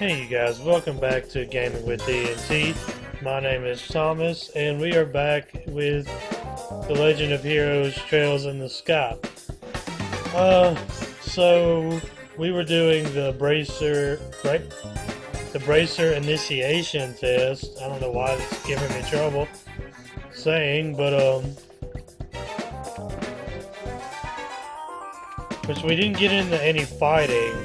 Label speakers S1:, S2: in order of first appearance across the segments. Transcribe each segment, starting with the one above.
S1: Hey you guys, welcome back to Gaming with DNT. My name is Thomas, and we are back with The Legend of Heroes Trails in the Sky. So we were doing the Bracer, right? The Bracer initiation test. I don't know why it's giving me trouble saying, but which we didn't get into any fighting.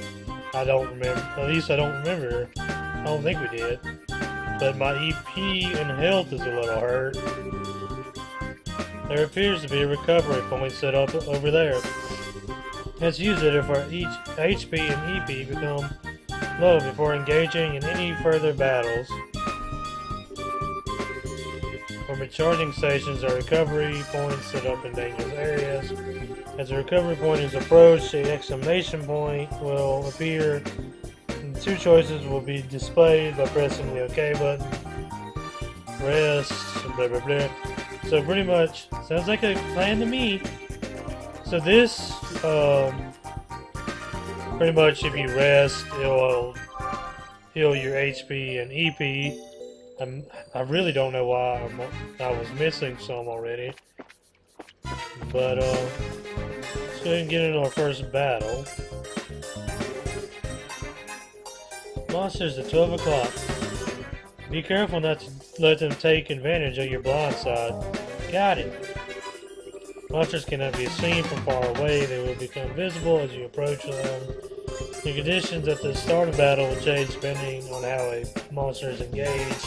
S1: I don't remember. At least I don't remember. I don't think we did. But my EP and health is a little hurt. There appears to be a recovery point set up over there. Let's use it if our each HP and EP become low before engaging in any further battles. For recharging stations are recovery points set up in dangerous areas. As the recovery point is approached, the exclamation point will appear. And the two choices will be displayed by pressing the OK button. Rest, blah blah blah. So pretty much, sounds like a plan to me. So this, pretty much if you rest, it'll heal your HP and EP. I really don't know why I was missing some already. But, let's go ahead and get into our first battle. Monsters at 12 o'clock. Be careful not to let them take advantage of your blind side. Got it. Monsters cannot be seen from far away. They will become visible as you approach them. The conditions at the start of battle will change depending on how a monster is engaged.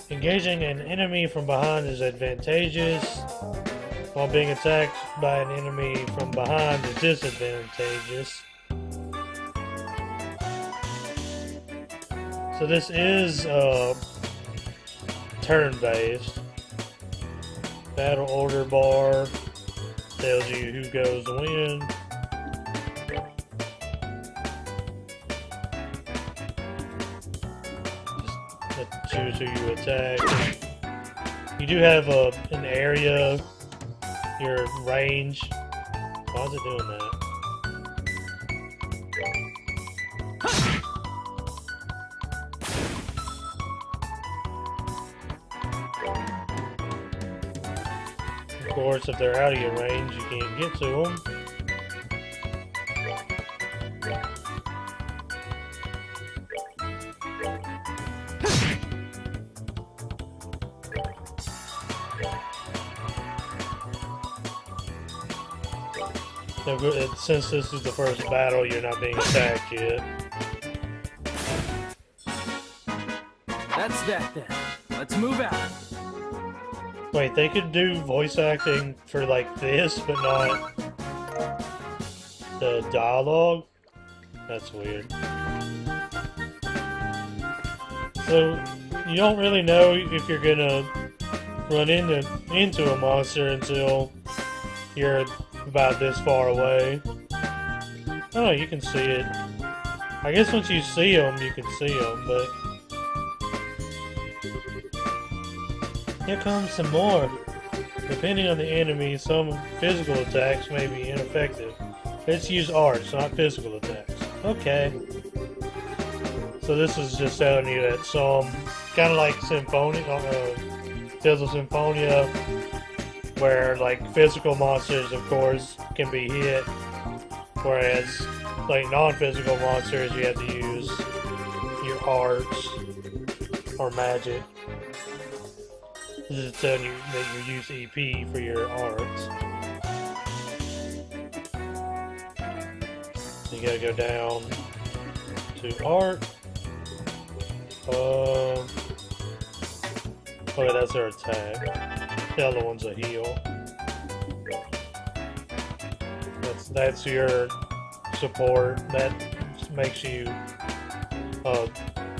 S1: Engaging an enemy from behind is advantageous, while being attacked by an enemy from behind is disadvantageous. So this is turn-based. Battle order bar tells you who goes when. Just choose who you attack. You do have an area, your range. Why is it doing that? Of course, if they're out of your range, you can't get to them. So, since this is the first battle, you're not being attacked yet.
S2: That's that then. Let's move out.
S1: Wait, they could do voice acting for like this, but not the dialogue? That's weird. So, you don't really know if you're gonna run into a monster until you're about this far away. Oh, you can see it. I guess once you see them, you can see them, but... Here comes some more. Depending on the enemy, some physical attacks may be ineffective. Let's use arts, not physical attacks. Okay. So this is just telling you that some, kind of like Tales of Symphonia, where like physical monsters, of course, can be hit, whereas like non-physical monsters, you have to use your arts or magic. This is telling you that you use EP for your arts. So you gotta go down to art. Okay, that's their attack. The other one's a heal. That's your support. That makes you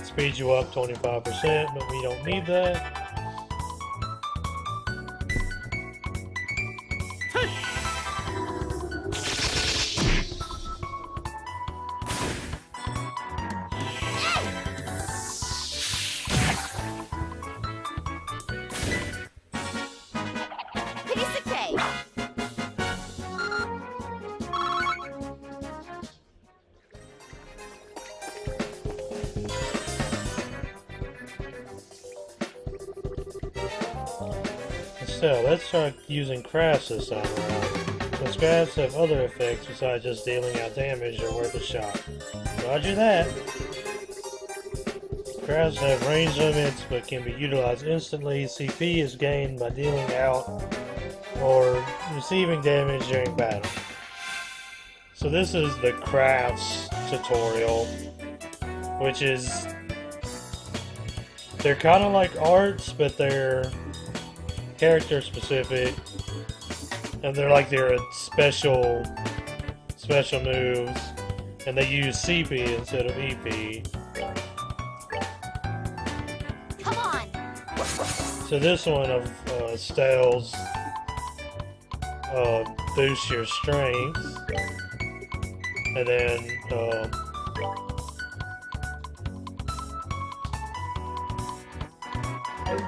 S1: speeds you up 25%, but we don't need that. tell. Let's try using crafts this time around. Since crafts have other effects besides just dealing out damage, they're worth a shot. Roger that. Crafts have range limits but can be utilized instantly. CP is gained by dealing out or receiving damage during battle. So this is the crafts tutorial, which is, they're kind of like arts, but they're character specific, and they're like their special moves, and they use CP instead of EP.
S3: Come on.
S1: So this one of Stell's boosts your strength, and then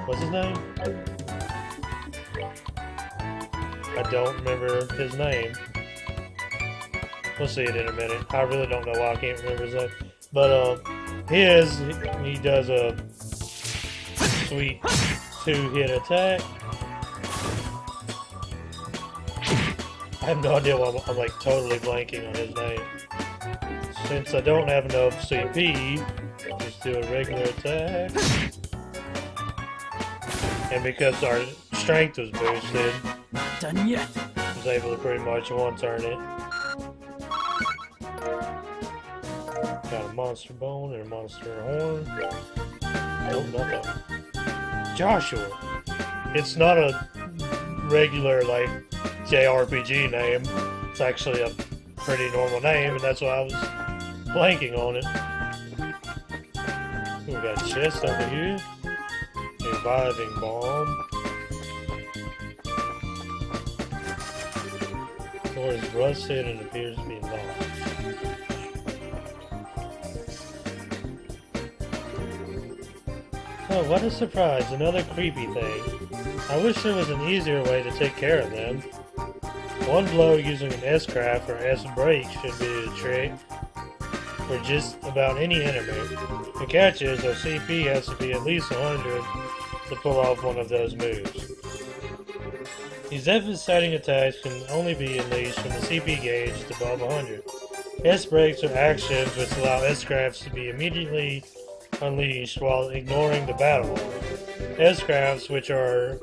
S1: what's his name? I don't remember his name. We'll see it in a minute. I really don't know why I can't remember his name. But he does a sweet 2-hit attack. I have no idea why I'm like totally blanking on his name. Since I don't have enough CP, just do a regular attack. And because our strength was boosted,
S2: Not done yet.
S1: I was able to pretty much one-turn it. Got a monster bone and a monster horn. Nope, nothing. Joshua. It's not a regular, like, JRPG name. It's actually a pretty normal name, and that's why I was blanking on it. We got a chest over here. Reviving bomb. Door is rusted and appears to be locked. Oh, what a surprise, another creepy thing. I wish there was an easier way to take care of them. One blow using an S-craft or S-break should be the trick for just about any enemy. The catch is our CP has to be at least 100 to pull off one of those moves. These devastating attacks can only be unleashed when the CP gauge is above 100. S-breaks are actions which allow S-crafts to be immediately unleashed while ignoring the battle order. S-crafts, which are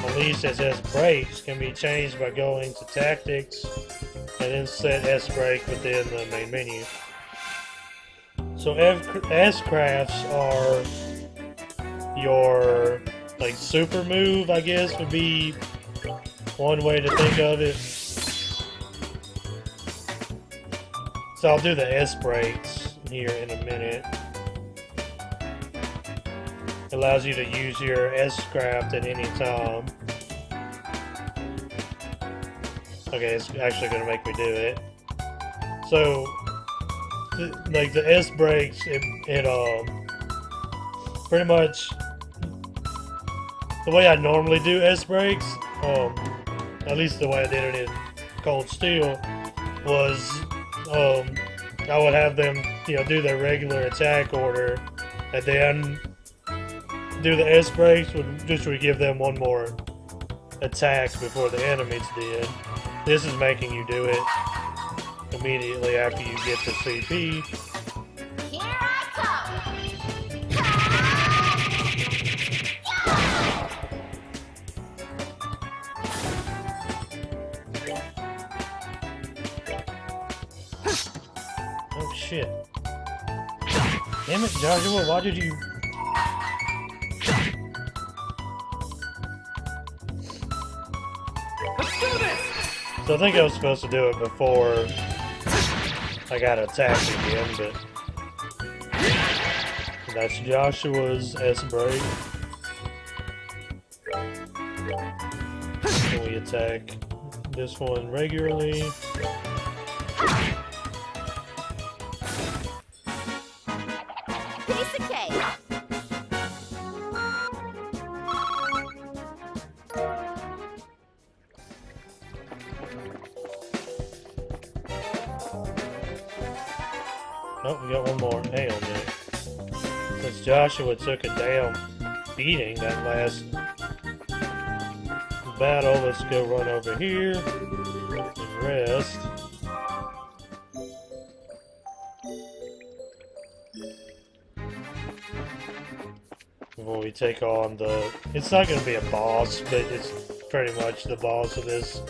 S1: unleashed as S-breaks, can be changed by going to tactics and then set S-break within the main menu. So S-crafts are your, like, super move, I guess, would be one way to think of it. So I'll do the S-breaks here in a minute. It allows you to use your S-craft at any time. Okay, it's actually going to make me do it. So, like the S-breaks, it pretty much, the way I normally do S-breaks, at least the way I did it in Cold Steel, was I would have them, do their regular attack order, and then do the S-breaks, which would give them one more attack before the enemies did. This is making you do it immediately after you get the CP.
S3: Here I come.
S1: Oh shit. Damn it, Joshua, why did you...
S2: Let's do this!
S1: So I think I was supposed to do it before I got attacked again, but that's Joshua's S-break. And we attack this one regularly.
S3: Piece of cake.
S1: Oh, we got one more. Hang on a minute. Since Joshua took a damn beating that last battle, let's go run over here and rest. Before we take on the... It's not going to be a boss, but it's pretty much the boss of this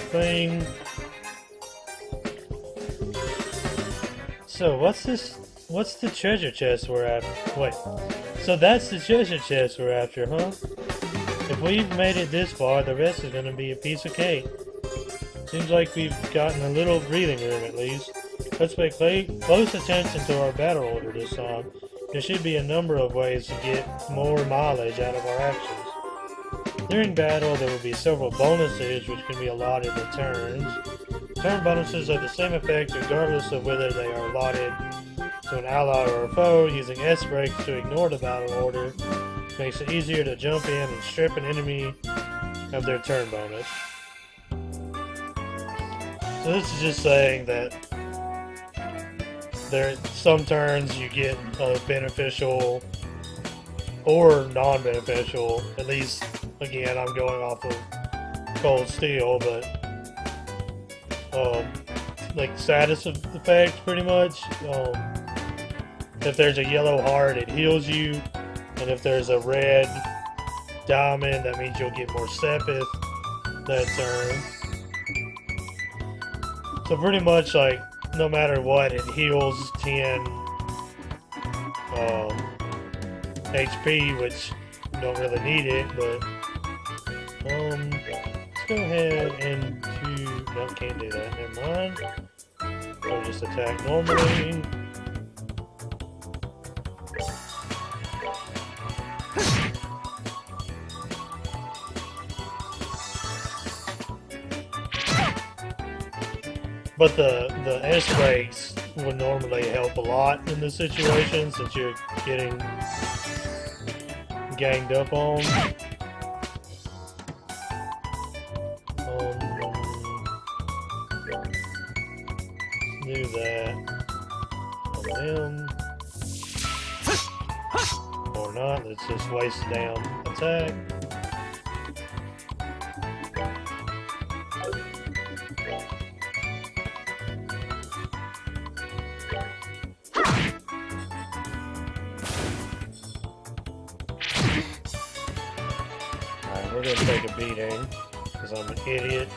S1: thing. So, what's this? What's the treasure chest we're after? Wait. So that's the treasure chest we're after, huh? If we've made it this far, the rest is going to be a piece of cake. Seems like we've gotten a little breathing room at least. Let's pay close attention to our battle order this time. There should be a number of ways to get more mileage out of our actions. During battle, there will be several bonuses which can be allotted to turns. Turn bonuses have the same effect regardless of whether they are allotted to an ally or a foe. Using S breaks to ignore the battle order makes it easier to jump in and strip an enemy of their turn bonus. So this is just saying that there some turns you get beneficial or non-beneficial. At least, again, I'm going off of Cold Steel, but like status effects pretty much. If there's a yellow heart, it heals you, and if there's a red diamond, that means you'll get more Sepith that turn. So pretty much, like, no matter what, it heals 10 HP, which you don't really need it, but let's go ahead and no, can't do that, never mind. I'll just attack normally. But the S breaks would normally help a lot in this situation since you're getting ganged up on. Do that on him. Or not, let's just waste down attack. We're gonna take a beating, because I'm an idiot.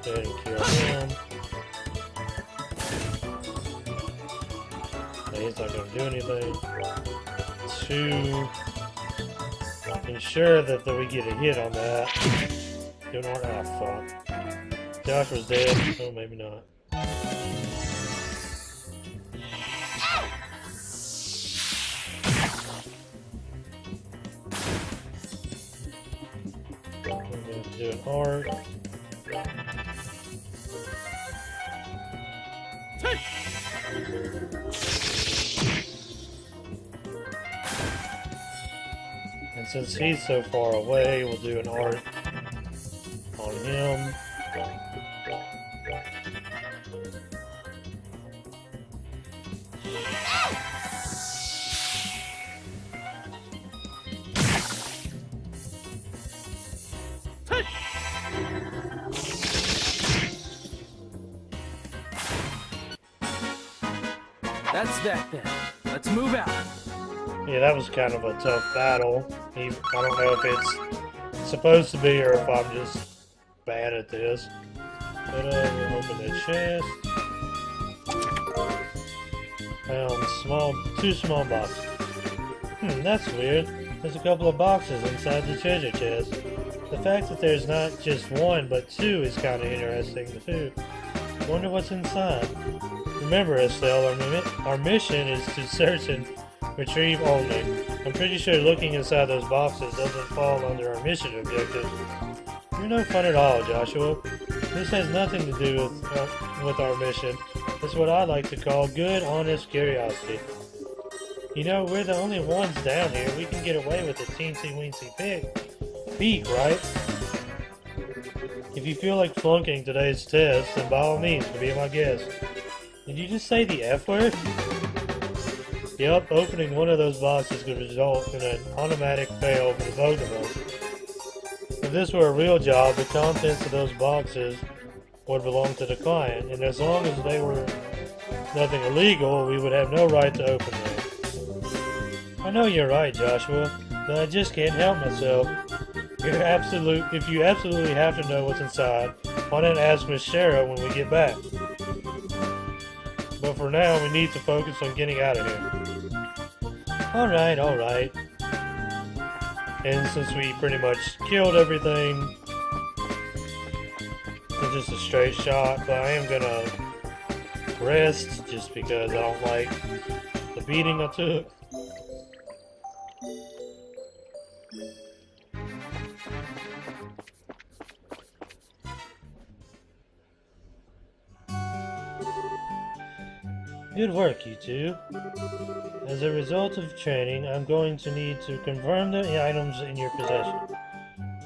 S1: Go ahead and kill him. No, he's not gonna do anything. To ensure that we get a hit on that. Doing our fuck. Josh was dead. Oh, maybe not. I'm going to do an arc. And since he's so far away, we'll do an arc on him.
S2: That's that then. Let's move out.
S1: Yeah, that was kind of a tough battle. I don't know if it's supposed to be or if I'm just bad at this. But we'll open the chest. Found two small boxes. That's weird. There's a couple of boxes inside the treasure chest. The fact that there's not just one but two is kind of interesting too. Wonder what's inside. Remember, Estelle, our mission is to search and retrieve only. I'm pretty sure looking inside those boxes doesn't fall under our mission objective. You're no fun at all, Joshua. This has nothing to do with our mission. It's what I like to call good, honest curiosity. You know, we're the only ones down here. We can get away with a teensy-weensy beak, right? If you feel like flunking today's test, then by all means, be my guest. Did you just say the F word? Yup, opening one of those boxes could result in an automatic fail for the both of us. If this were a real job, the contents of those boxes would belong to the client, and as long as they were nothing illegal, we would have no right to open them. I know you're right, Joshua, but I just can't help myself. If you absolutely have to know what's inside, why not ask Miss Shara when we get back? But for now, we need to focus on getting out of here. Alright. And since we pretty much killed everything, it's just a straight shot, but I am gonna rest just because I don't like the beating I took. Good work, you two. As a result of training, I'm going to need to confirm the items in your possession.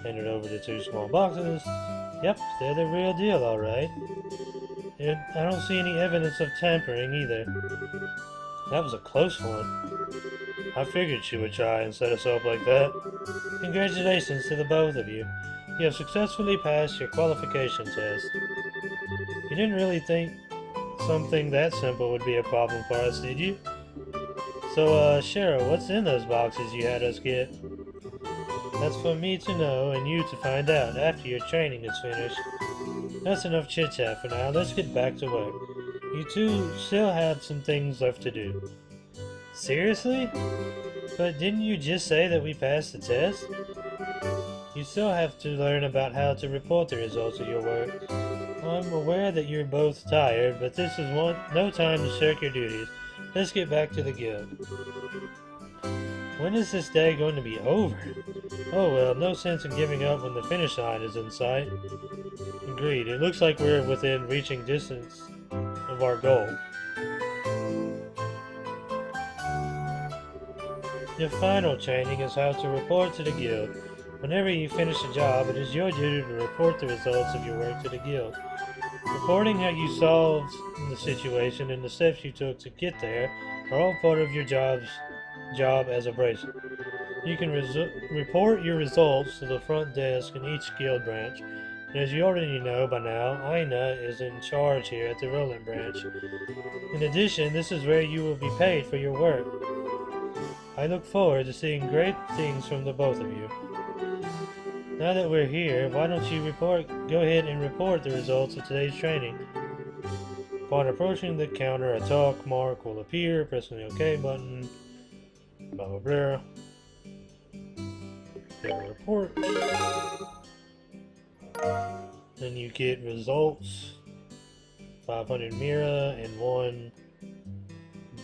S1: Hand it over the two small boxes. Yep, they're the real deal, alright. I don't see any evidence of tampering either. That was a close one. I figured she would try and set us up like that. Congratulations to the both of you. You have successfully passed your qualification test. You didn't really think something that simple would be a problem for us, did you? So, Shara, what's in those boxes you had us get? That's for me to know and you to find out after your training is finished. That's enough chit-chat for now. Let's get back to work. You two still have some things left to do. Seriously? But didn't you just say that we passed the test? You still have to learn about how to report the results of your work. I'm aware that you're both tired, but this is no time to shirk your duties. Let's get back to the guild. When is this day going to be over? Oh well, no sense in giving up when the finish line is in sight. Agreed. It looks like we're within reaching distance of our goal. Your final training is how to report to the guild. Whenever you finish a job, it is your duty to report the results of your work to the guild. Reporting how you solved the situation and the steps you took to get there are all part of your job as a bracer. You can report your results to the front desk in each guild branch, and as you already know by now, Aina is in charge here at the Roland branch. In addition, this is where you will be paid for your work. I look forward to seeing great things from the both of you. Now that we're here, why don't you go ahead and report the results of today's training. Upon approaching the counter, a talk mark will appear. Press the OK button. Blah blah blah. Report. Then you get results. 500 Mira and 1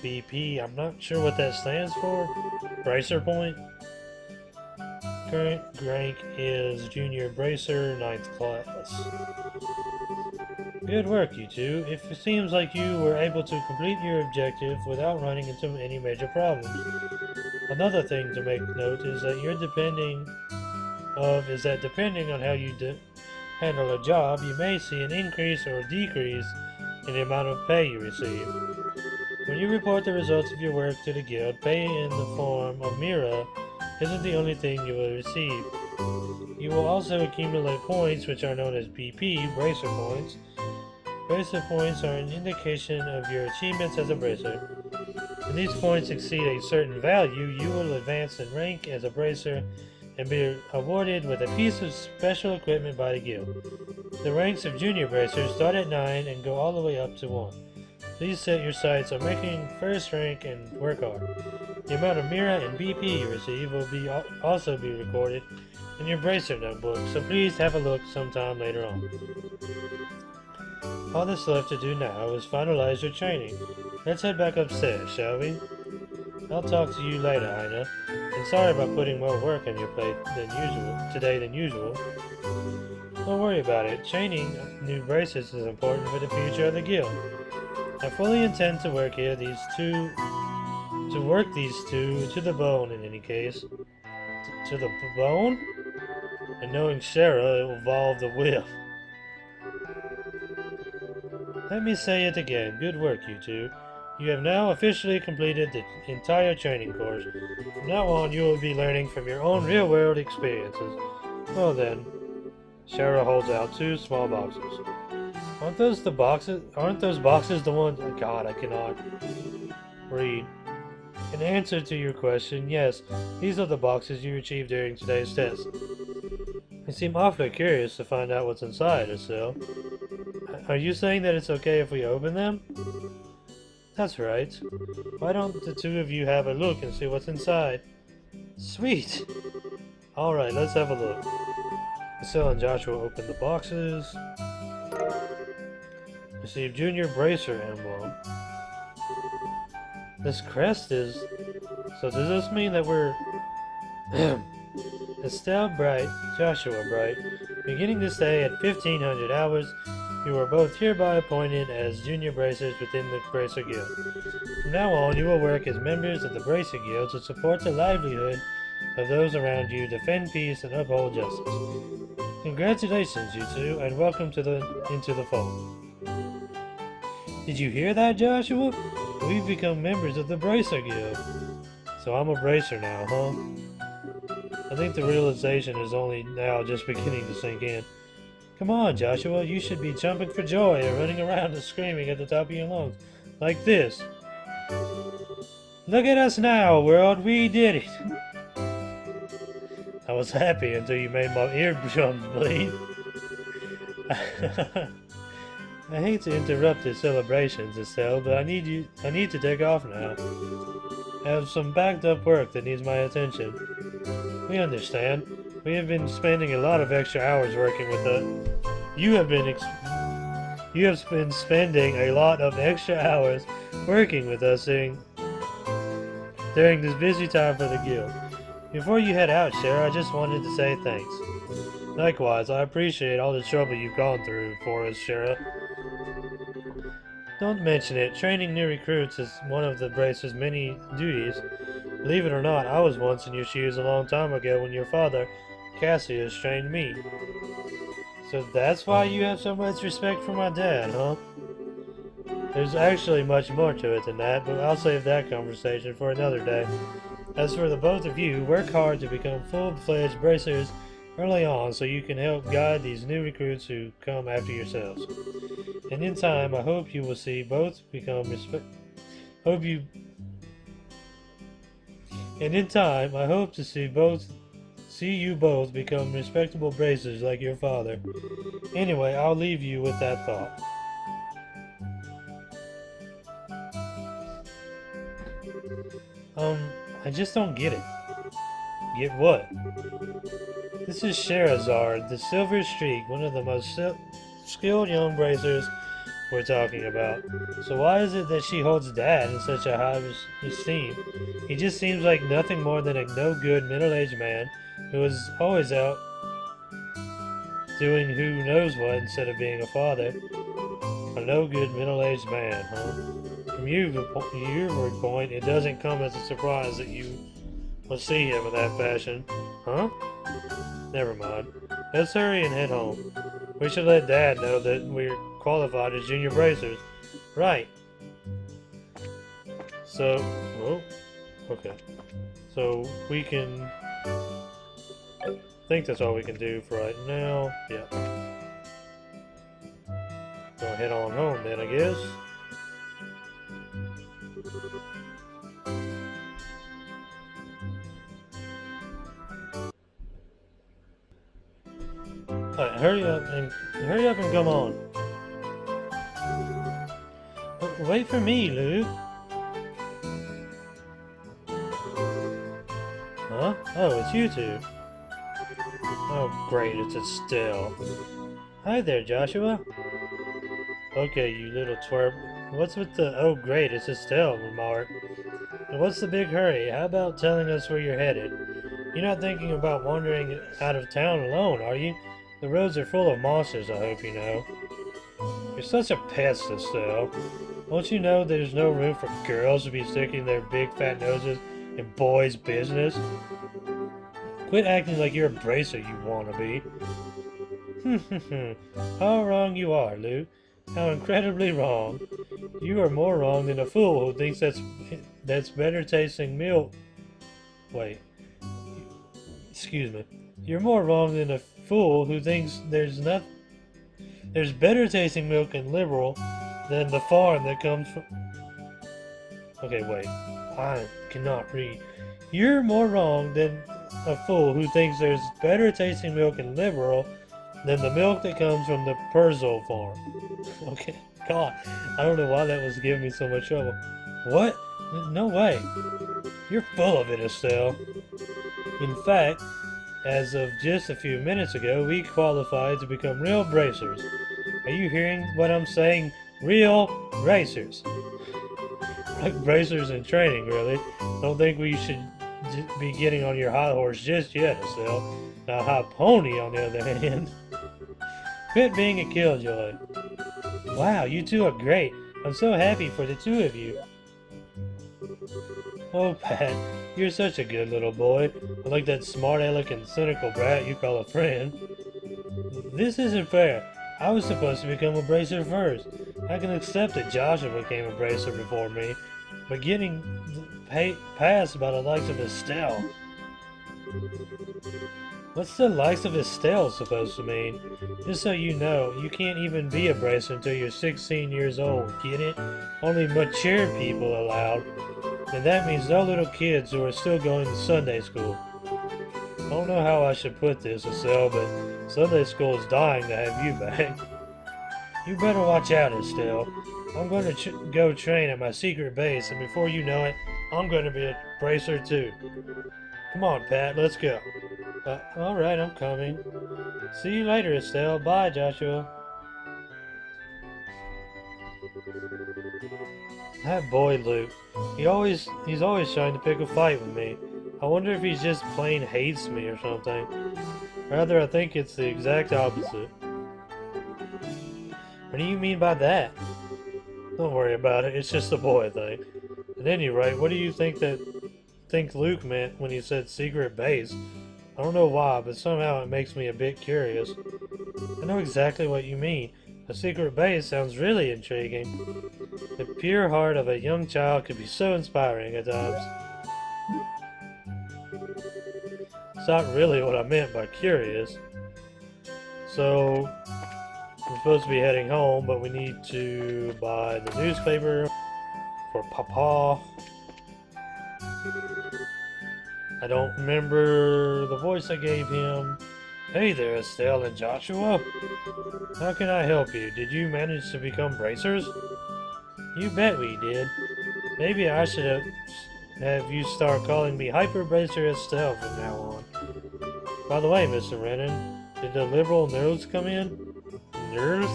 S1: BP. I'm not sure what that stands for. Bracer point. Current rank is Junior Bracer, 9th class. Good work, you two. It seems like you were able to complete your objective without running into any major problems. Another thing to make note is that depending on how you handle a job, you may see an increase or decrease in the amount of pay you receive. When you report the results of your work to the guild, pay in the form of Mira isn't the only thing you will receive. You will also accumulate points, which are known as BP, Bracer Points. Bracer Points are an indication of your achievements as a Bracer. When these points exceed a certain value, you will advance in rank as a Bracer and be awarded with a piece of special equipment by the guild. The ranks of Junior Bracers start at 9 and go all the way up to 1. Please set your sights on making first rank and work hard. The amount of Mira and BP you receive will also be recorded in your Bracer notebook, so please have a look sometime later on. All that's left to do now is finalize your training. Let's head back upstairs, shall we? I'll talk to you later, Aina, and sorry about putting more work on your plate today than usual. Don't worry about it. Training new bracers is important for the future of the guild. I fully intend to work these two to the bone in any case. To the bone? And knowing Shara, it will evolve the will. Let me say it again. Good work, you two. You have now officially completed the entire training course. From now on, you will be learning from your own real-world experiences. Well then, Sarah holds out 2 small boxes. Aren't those boxes the ones? Oh God, I cannot read. In answer to your question, yes, these are the boxes you achieved during today's test. You seem awfully curious to find out what's inside, Estelle. Are you saying that it's okay if we open them? That's right. Why don't the 2 of you have a look and see what's inside? Sweet! Alright, let's have a look. Estelle and Joshua open the boxes. Receive Junior Bracer emblem. This crest is... So does this mean that we're... Estelle Bright, Joshua Bright, beginning this day at 1500 hours, you are both hereby appointed as Junior Bracers within the Bracer Guild. From now on, you will work as members of the Bracer Guild to support the livelihood of those around you, defend peace, and uphold justice. Congratulations, you two, and welcome into the fold. Did you hear that, Joshua? We've become members of the Bracer Guild. So I'm a Bracer now, huh? I think the realization is only now just beginning to sink in. Come on, Joshua, you should be jumping for joy and running around and screaming at the top of your lungs. Like this. Look at us now, world, we did it! I was happy until you made my eardrums bleed. I hate to interrupt your celebrations, Estelle, but I need to take off now. I have some backed up work that needs my attention. We understand. We have been spending a lot of extra hours working with the... You have been spending a lot of extra hours working with us during this busy time for the guild. Before you head out, Cher, I just wanted to say thanks. Likewise, I appreciate all the trouble you've gone through for us, Shara. Don't mention it. Training new recruits is one of the Bracer's many duties. Believe it or not, I was once in your shoes a long time ago when your father, Cassius, trained me. So that's why you have so much respect for my dad, huh? There's actually much more to it than that, but I'll save that conversation for another day. As for the both of you, work hard to become full-fledged Bracers early on so you can help guide these new recruits who come after yourselves. And in time, I hope you will see both become And in time, I hope to see you both become respectable Bracers like your father. Anyway, I'll leave you with that thought. I just don't get it. Get what? This is Sherazard, the Silver Streak, one of the most skilled young Bracers we're talking about. So why is it that she holds Dad in such a high esteem? He just seems like nothing more than a no-good middle-aged man who is always out doing who knows what instead of being a father. A no-good middle-aged man, huh? From your viewpoint, it doesn't come as a surprise that you will see him in that fashion. Huh? Never mind. Let's hurry and head home. We should let Dad know that we're qualified as Junior Bracers. Right. So, oh, okay. So, we can... I think that's all we can do for right now. Yeah. Gonna head on home then, I guess. Alright, hurry up and come on. Wait for me, Luke. Huh? Oh, it's you two. Oh, great, it's Estelle. Hi there, Joshua. Okay, you little twerp. What's with the... Oh, great, it's Estelle remark. And what's the big hurry? How about telling us where you're headed? You're not thinking about wandering out of town alone, are you? The roads are full of monsters, I hope you know. You're such a pest, Estelle. Don't you know there's no room for girls to be sticking their big fat noses in boys' business? Quit acting like you're a Bracer, you wannabe. How wrong you are, Luke. How incredibly wrong. You are more wrong than a fool who thinks that's better tasting milk. Wait. Excuse me. You're more wrong than a fool who thinks there's better tasting milk in Liberal than the farm that comes from... Okay, wait. I cannot read. You're more wrong than a fool who thinks there's better tasting milk in Liberal than the milk that comes from the Purzo farm. Okay, God, I don't know why that was giving me so much trouble. What? No way. You're full of it, Estelle. In fact, as of just a few minutes ago, we qualified to become real bracers. Are you hearing what I'm saying? Real racers. Like bracers in training, really. Don't think we should be getting on your high horse just yet, Estelle. Now, high pony, on the other hand. Quit being a killjoy. Wow, you two are great. I'm so happy for the two of you. Oh, Pat, you're such a good little boy. I like that smart aleck and cynical brat you call a friend. This isn't fair. I was supposed to become a bracer first. I can accept that Joshua became a bracer before me, but getting passed by the likes of Estelle. What's the likes of Estelle supposed to mean? Just so you know, you can't even be a bracer until you're 16 years old, get it? Only mature people allowed. And that means no little kids who are still going to Sunday school. I don't know how I should put this, Estelle, but Sunday school is dying to have you back. You better watch out, Estelle. I'm going to go train at my secret base, and before you know it, I'm going to be a bracer too. Come on, Pat, let's go. Alright, I'm coming. See you later, Estelle. Bye, Joshua. That boy, Luke. He's always trying to pick a fight with me. I wonder if he just plain hates me or something. Rather, I think it's the exact opposite. What do you mean by that? Don't worry about it, it's just a boy thing. At any rate, what do you think Luke meant when he said secret base? I don't know why, but somehow it makes me a bit curious. I know exactly what you mean. A secret base sounds really intriguing. The pure heart of a young child could be so inspiring at times. It's not really what I meant by curious. So, we're supposed to be heading home, but we need to buy the newspaper for Papa. I don't remember the voice I gave him. Hey there, Estelle and Joshua. How can I help you? Did you manage to become bracers? You bet we did. Maybe I should have you start calling me Hyper Bracer Estelle from now on. By the way, Mr. Rennan, did the liberal news come in? News?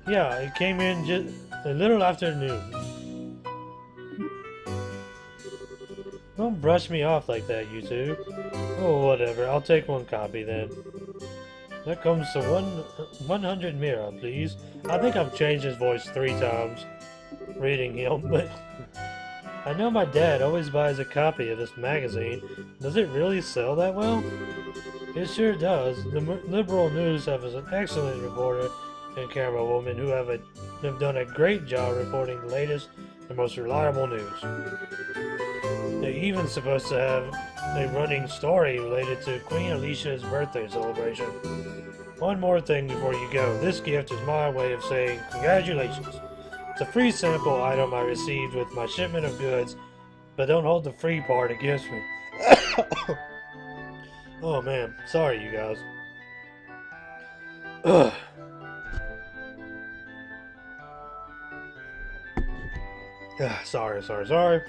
S1: Yeah, it came in just a little after noon. Don't brush me off like that, you two. Oh, whatever. I'll take one copy then. That comes to 100 Mira, please. I think I've changed his voice 3 times reading him, but I know my dad always buys a copy of this magazine. Does it really sell that well? It sure does. The Liberal News have an excellent reporter and camerawoman who have done a great job reporting the latest and most reliable news. They're even supposed to have a running story related to Queen Alicia's birthday celebration. One more thing before you go. This gift is my way of saying congratulations. It's a free sample item I received with my shipment of goods, but don't hold the free part against me. Oh man, sorry you guys. Ugh. Sorry.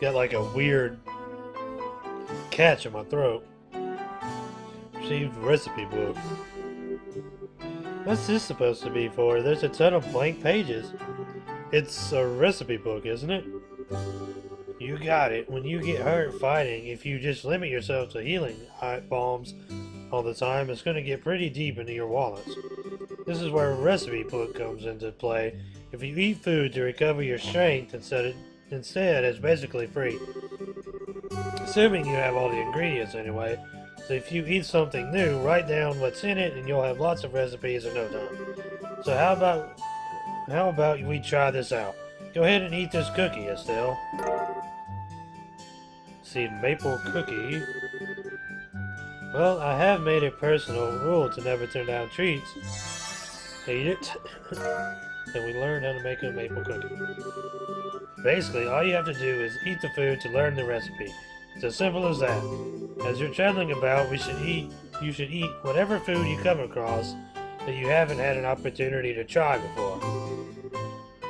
S1: Got like a weird catch in my throat. Received recipe book. What's this supposed to be for? There's a ton of blank pages. It's a recipe book, isn't it? You got it. When you get hurt fighting, if you just limit yourself to healing bombs all the time, it's going to get pretty deep into your wallets. This is where a recipe book comes into play. If you eat food to recover your strength instead, it's basically free. Assuming you have all the ingredients anyway. So if you eat something new, write down what's in it and you'll have lots of recipes in no time. So how about we try this out? Go ahead and eat this cookie, Estelle. See, maple cookie. Well, I have made a personal rule to never turn down treats. Eat it. And we learned how to make a maple cookie. Basically, all you have to do is eat the food to learn the recipe. It's as simple as that. As you're traveling about, you should eat whatever food you come across that you haven't had an opportunity to try before.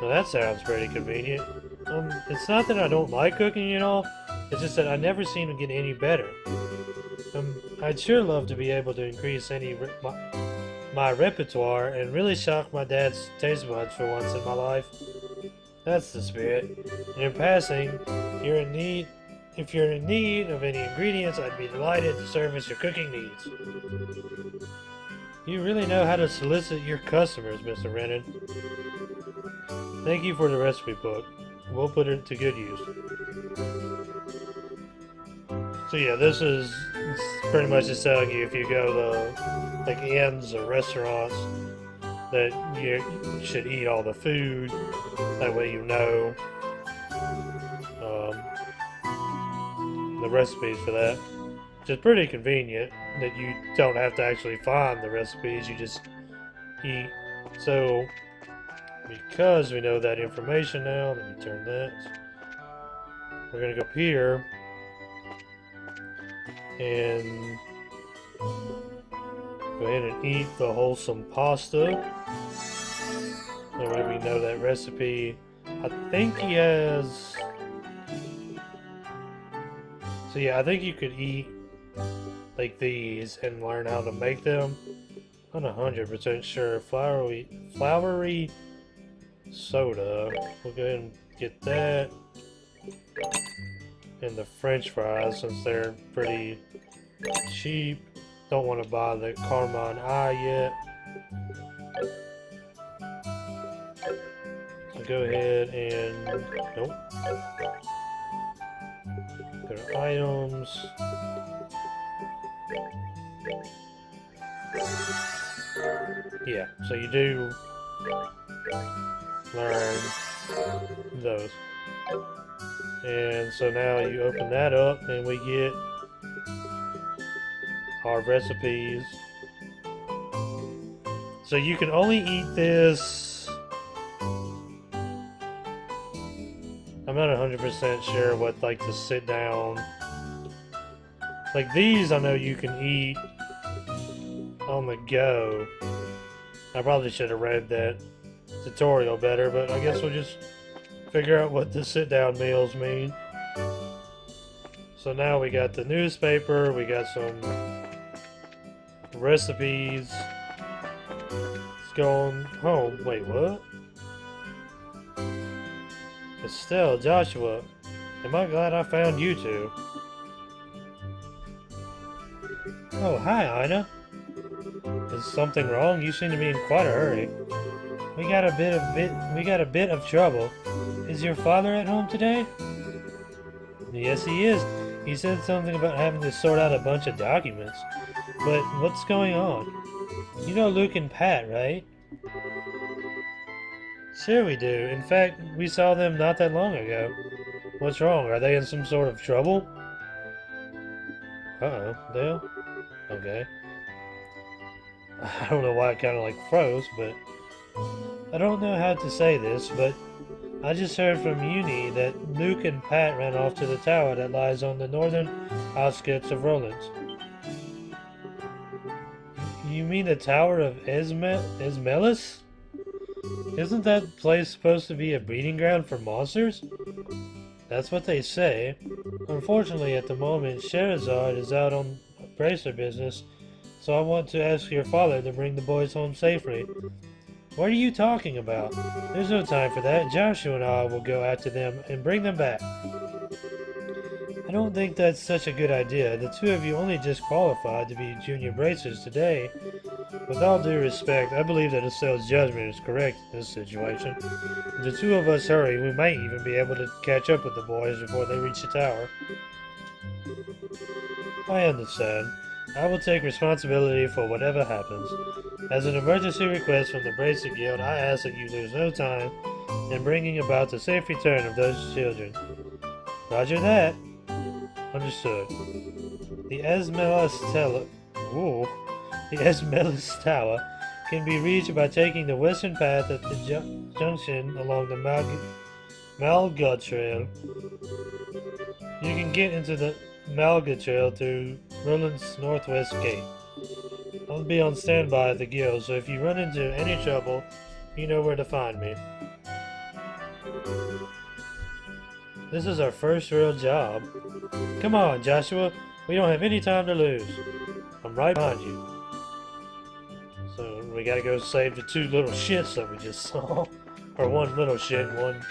S1: Well, that sounds pretty convenient. It's not that I don't like cooking at all, it's just that I never seem to get any better. I'd sure love to be able to increase my repertoire and really shock my dad's taste buds for once in my life. That's the spirit. And in passing, if you're in need of any ingredients, I'd be delighted to service your cooking needs. You really know how to solicit your customers, Mr. Rennan. Thank you for the recipe book. We'll put it to good use. So yeah, this is pretty much just telling you if you go to like inns or restaurants that you should eat all the food. That way you know the recipes for that. Which is pretty convenient that you don't have to actually find the recipes, you just eat. So because we know that information now, let me turn that. We're gonna go up here and go ahead and eat the wholesome pasta. That way we know that recipe. I think he has... So yeah, I think you could eat like these and learn how to make them. I'm not 100% sure. Flowery soda. We'll go ahead and get that. And the French fries, since they're pretty cheap. Don't want to buy the Carmine Eye yet. So go ahead and... Nope. Go to items. Yeah, so you do learn those. And so now you open that up and we get our recipes. So you can only eat this. I'm not 100% sure what like the sit down. Like these I know you can eat on the go. I probably should have read that tutorial better, but I guess we'll just figure out what the sit-down meals mean. So now we got the newspaper, we got some recipes. Let's go on home. Wait, what? Estelle, Joshua, am I glad I found you two? Oh, hi, Ina. Is something wrong? You seem to be in quite a hurry. We got a bit of trouble. Is your father at home today? Yes, he is. He said something about having to sort out a bunch of documents. But what's going on? You know Luke and Pat, right? Sure we do. In fact, we saw them not that long ago. What's wrong? Are they in some sort of trouble? Uh-oh, Dale? Okay. I don't know why it kind of like froze, but... I don't know how to say this, but I just heard from Uni that Luke and Pat ran off to the tower that lies on the northern outskirts of Rollins. You mean the Tower of Esmelis? Isn't that place supposed to be a breeding ground for monsters? That's what they say. Unfortunately, at the moment, Sherazard is out on bracer business, so I want to ask your father to bring the boys home safely. What are you talking about? There's no time for that. Joshua and I will go after them and bring them back. I don't think that's such a good idea. The two of you only just qualified to be junior bracers today. With all due respect, I believe that Estelle's judgment is correct in this situation. If the two of us hurry, we might even be able to catch up with the boys before they reach the tower. I understand. I will take responsibility for whatever happens. As an emergency request from the Bracer Guild, I ask that you lose no time in bringing about the safe return of those children. Roger that. Understood. The Esmelis Tower can be reached by taking the western path at the junction along the Malga Trail. You can get into the Malga Trail through Roland's northwest gate. I'll be on standby at the guild, so if you run into any trouble, you know where to find me. This is our first real job. Come on, Joshua. We don't have any time to lose. I'm right behind you. So we gotta go save the two little shits that we just saw. Or one little shit and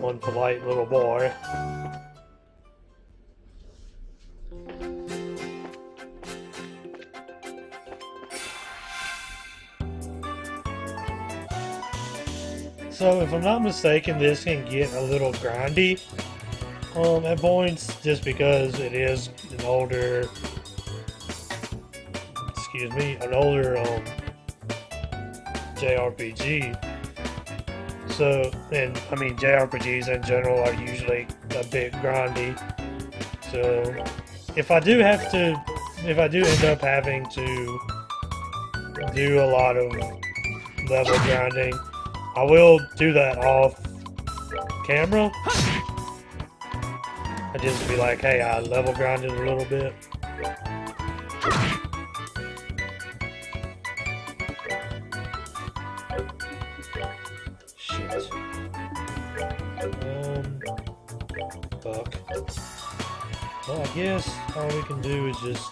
S1: one polite little boy. So if I'm not mistaken, this can get a little grindy at points, just because it is an older, JRPG. So, and I mean JRPGs in general are usually a bit grindy. So if I do end up having to do a lot of level grinding, I will do that off camera. I just be like, hey, I level grinded a little bit. Shit. Fuck. Well, I guess all we can do is just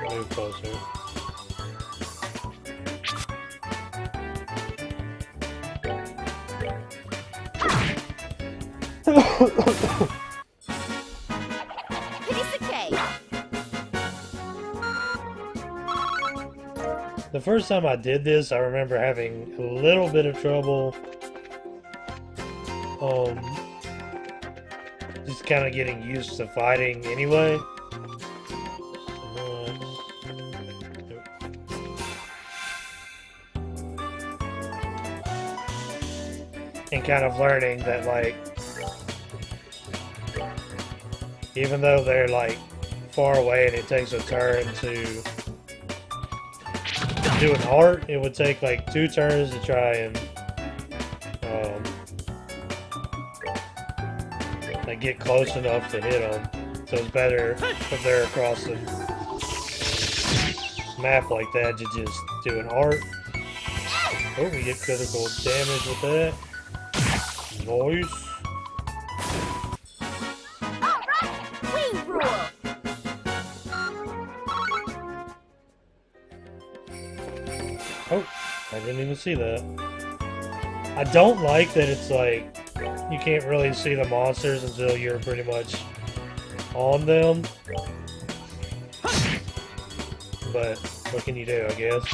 S1: move closer. The first time I did this, I remember having a little bit of trouble just kind of getting used to fighting anyway. And kind of learning that, like, even though they're like far away and it takes a turn to do an art, it would take like 2 turns to try and like get close enough to hit them. So it's better if they're across the map like that to just do an art. Oh, we get critical damage with that. Noise. Oh, I didn't even see that. I don't like that it's like, you can't really see the monsters until you're pretty much on them. But, what can you do, I guess?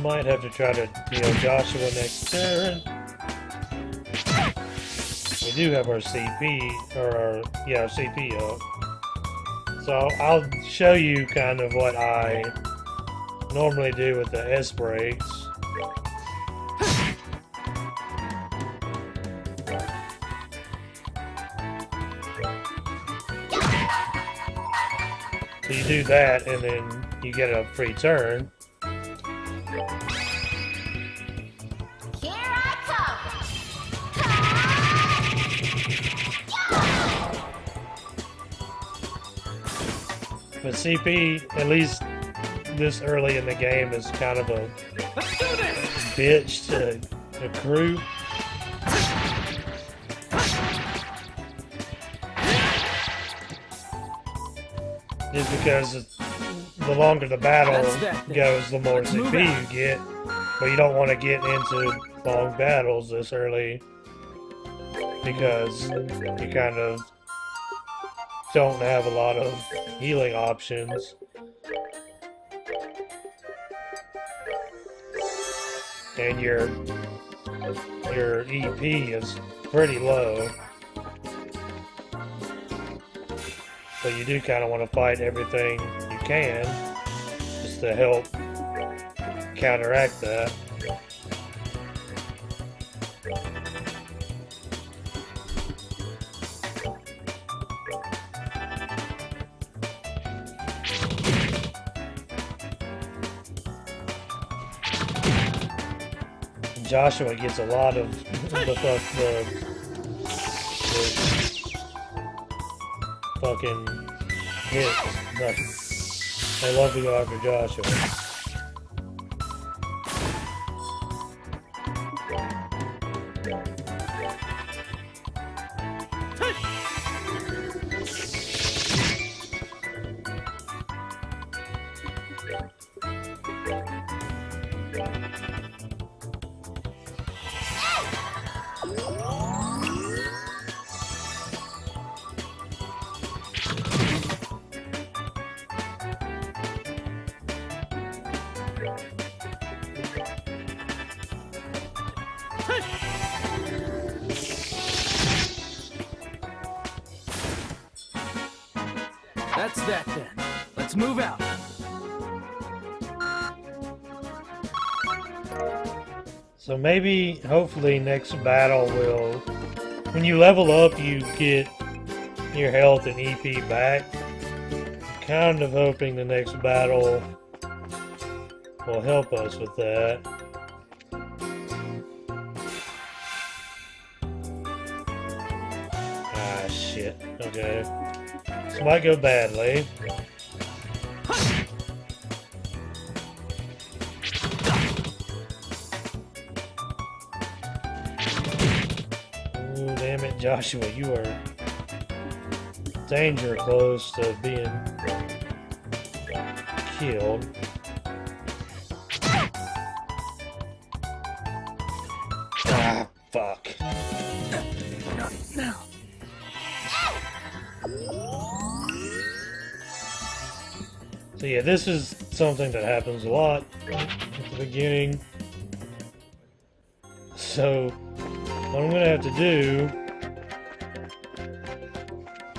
S1: Might have to try to deal Joshua next turn. We do have our CP, or our CP up. So I'll show you kind of what I normally do with the S-brakes. So you do that and then you get a free turn. But CP, at least this early in the game, is kind of a bitch to the crew. Just because the longer the battle goes, the more CP you get. But you don't want to get into long battles this early because you kind of don't have a lot of healing options. And your EP is pretty low. So you do kind of want to fight everything you can just to help counteract that. Joshua gets a lot of the fucking hits. They love to go after Joshua.
S2: That's that then. Let's move out.
S1: So maybe, hopefully, next battle will... When you level up, you get your health and EP back. I'm kind of hoping the next battle will help us with that. Ah, shit. Okay. This might go badly. Ooh, damn it, Joshua, you are danger close to being killed. Ah, fuck.
S2: Not now.
S1: So yeah, this is something that happens a lot at the beginning. So what I'm gonna have to do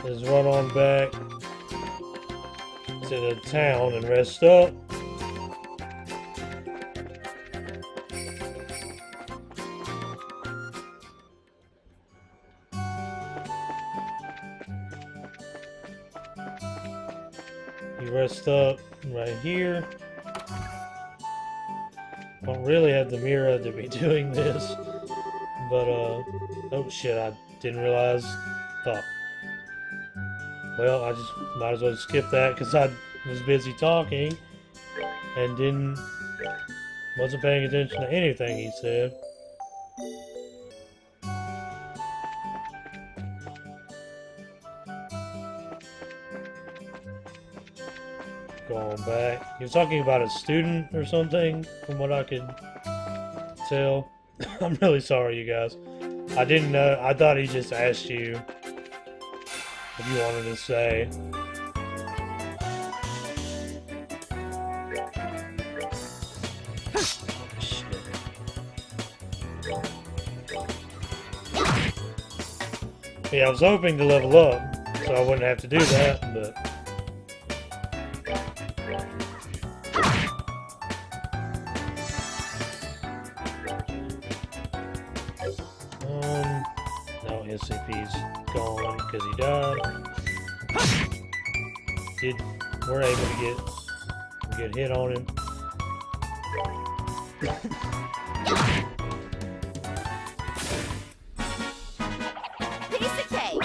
S1: is run on back to the town and rest up. You rest up right here. Don't really have the mirror to be doing this, but oh shit, I didn't realize. Fuck. Well, I just might as well skip that because I was busy talking and wasn't paying attention to anything he said. Going back. He was talking about a student or something, from what I could tell. I'm really sorry, you guys. I didn't know. I thought he just asked you if you wanted to say. Shit. Yeah, I was hoping to level up, so I wouldn't have to do that, but... No, SCP's gone because he died. We're able to get hit on him.
S3: Piece of cake.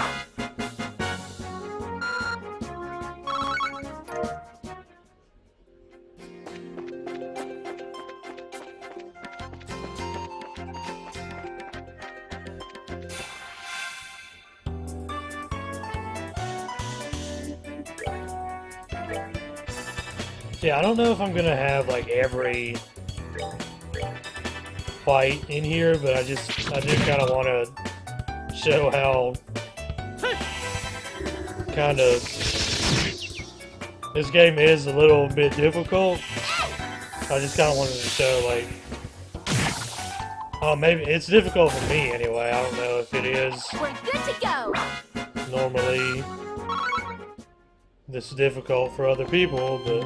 S1: Yeah, I don't know if I'm gonna have like every fight in here, but I do kind of want to show how kind of this game is a little bit difficult. I just kind of wanted to show like Oh, maybe it's difficult for me anyway. I don't know if it is
S3: We're good to go.
S1: normally this difficult for other people, but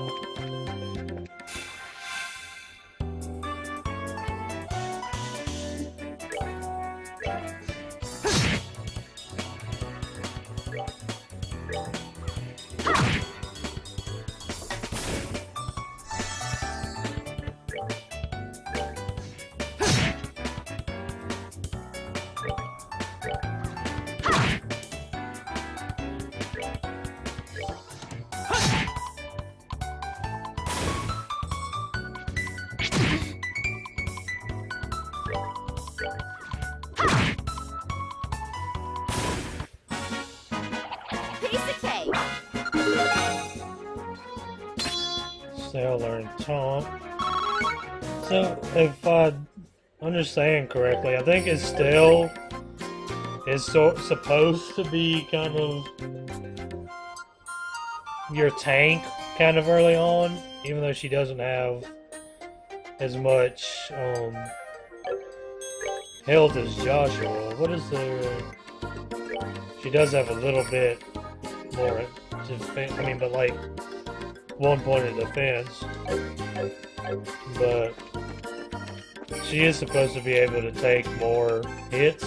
S3: Piece of cake.
S1: they'll learn taunt. So, if I understand correctly, I think Estelle is supposed to be kind of your tank kind of early on, even though she doesn't have as much health as Joshua. What is the... She does have a little bit more defense, I mean, but like 1 point of defense. But she is supposed to be able to take more hits.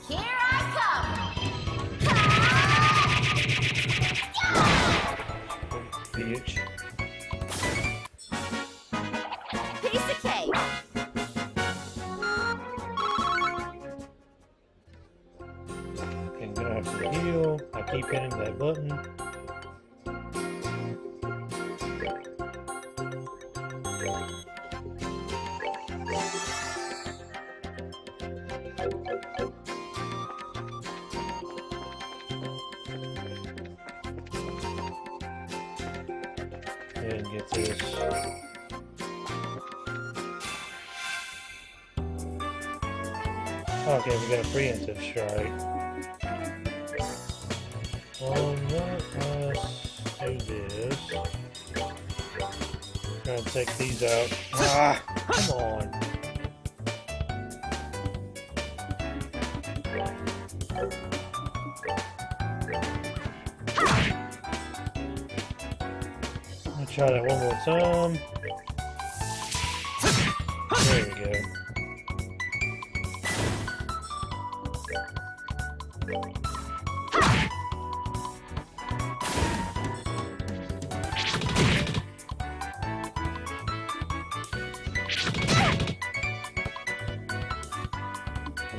S3: Here I
S1: Bitch.
S3: come. Piece of cake.
S1: Okay, I'm gonna have to heal. I keep hitting that button. And get this. Okay, we got a preemptive strike. Let's do this. Try to take these out. Ah, come on. I'll try that one more time. There we go.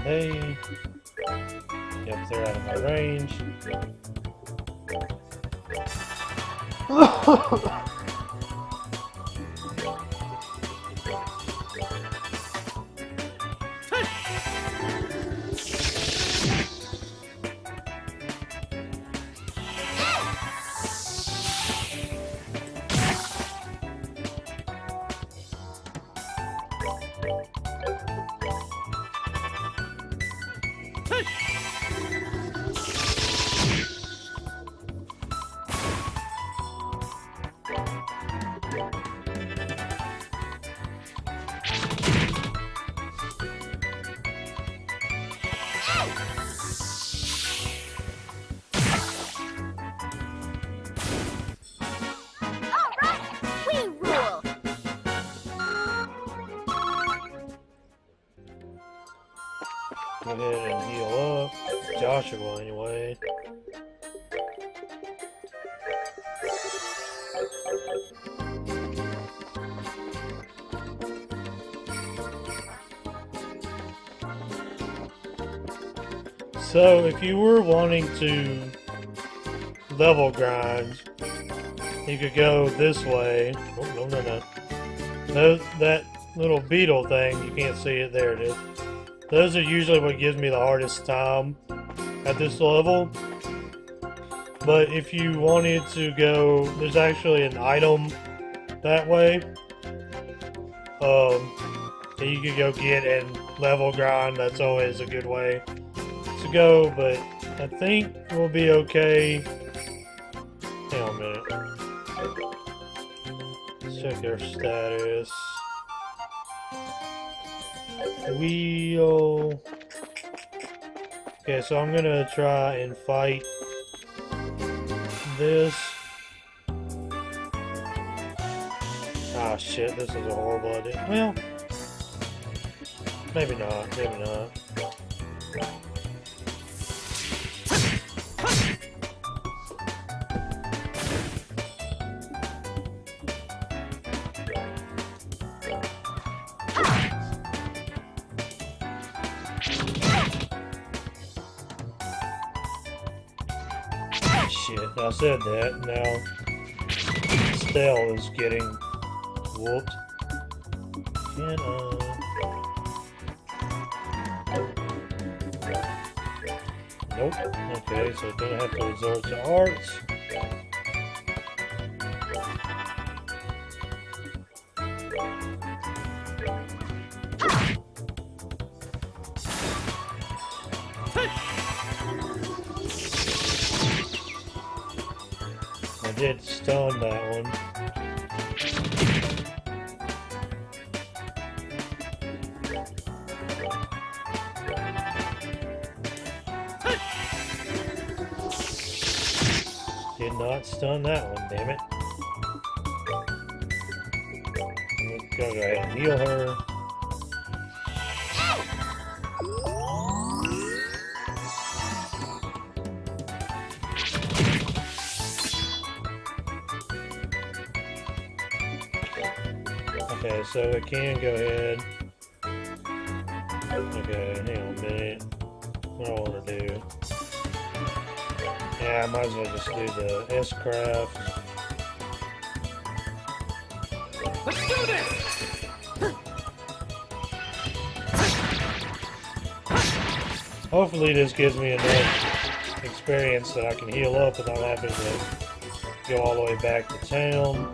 S1: They... Yep, they're out of my range. Go ahead and heal up. Joshua, anyway. So, if you were wanting to level grind, you could go this way. Oh, no. That little beetle thing, you can't see it. There it is. Those are usually what gives me the hardest time at this level. But if you wanted to go, there's actually an item that way. That you could go get and level grind. That's always a good way to go, but I think we'll be okay. Hang on a minute. Let's check our status. Wheel. Okay, so I'm gonna try and fight this. Ah, shit, this is a horrible idea. Well, maybe not, maybe not. Shit, I said that. Now, Stell is getting whooped. Can Nope. Okay, so gonna have to resort to arts. I did stun that one. Did not stun that one, damn it. I'm gonna go ahead and heal her. Okay, so I can go ahead. Okay, hang on a minute. What do I want to do? Yeah, I might as well just do the S-Craft.
S2: Let's do this!
S1: Hopefully this gives me enough experience that I can heal up without having to go all the way back to town.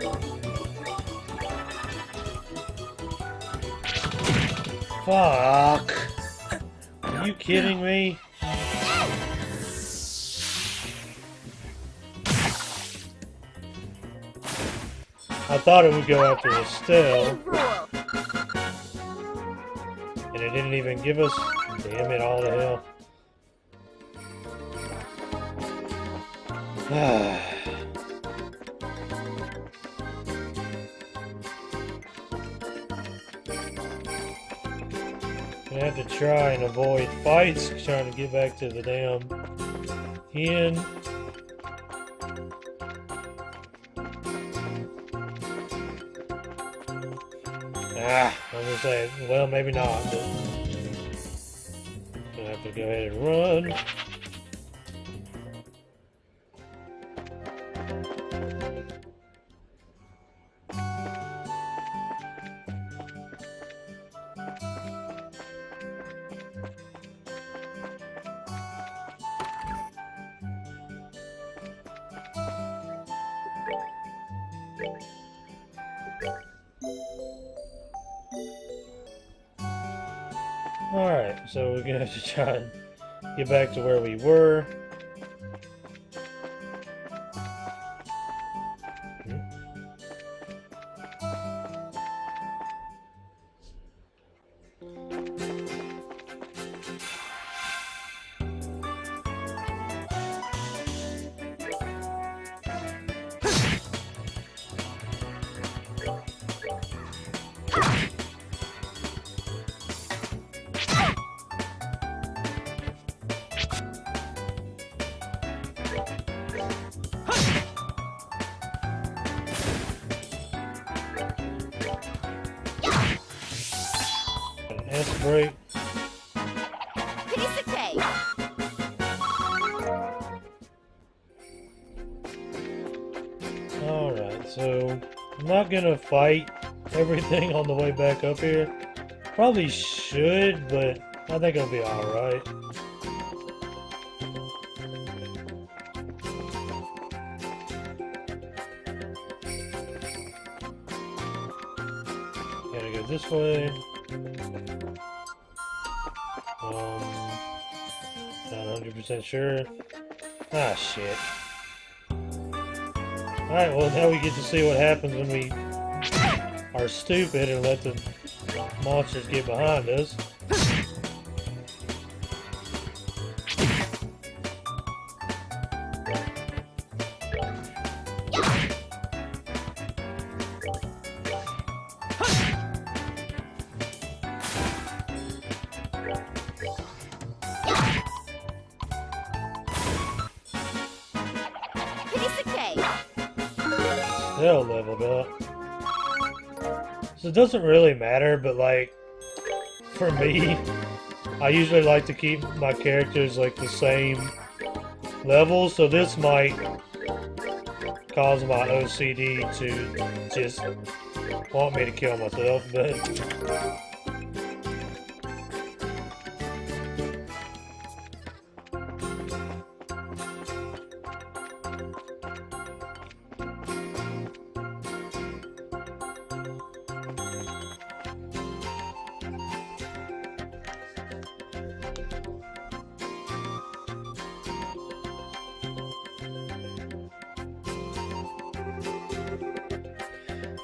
S1: Fuck! Are you kidding me? I thought it would go after Estelle,
S3: Rule.
S1: and it didn't even give us. Damn it, all the hell. I have to try and avoid fights, trying to get back to the damn inn. I'm gonna say, well, maybe not, but gonna have to go ahead and run. Alright, so we're gonna have to try and get back to where we were. S-break.
S3: Piece of cake.
S1: Alright, so I'm not gonna fight everything on the way back up here. Probably should, but I think I'll be alright. Gotta go this way. Not 100% sure. Ah, shit. Alright, well now we get to see what happens when we are stupid and let the monsters get behind us.
S3: Piece of cake.
S1: Still leveled up. So it doesn't really matter, but like, for me, I usually like to keep my characters like the same level, so this might cause my OCD to just want me to kill myself, but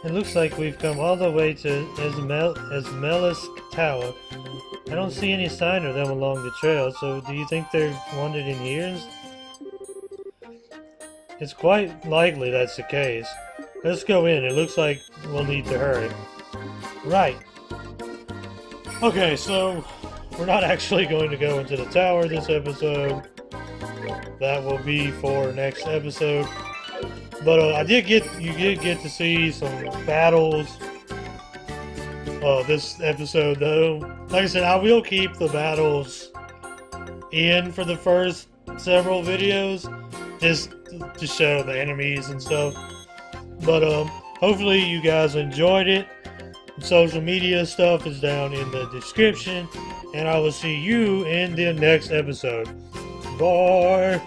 S1: it looks like we've come all the way to Esmelis Tower. I don't see any sign of them along the trail, so do you think they've wandered in years? It's quite likely that's the case. Let's go in. It looks like we'll need to hurry. Right. Okay, so we're not actually going to go into the tower this episode. That will be for next episode. But you did get to see some battles this episode, though. Like I said, I will keep the battles in for the first several videos, just to show the enemies and stuff. But hopefully you guys enjoyed it. Social media stuff is down in the description, and I will see you in the next episode. Bye!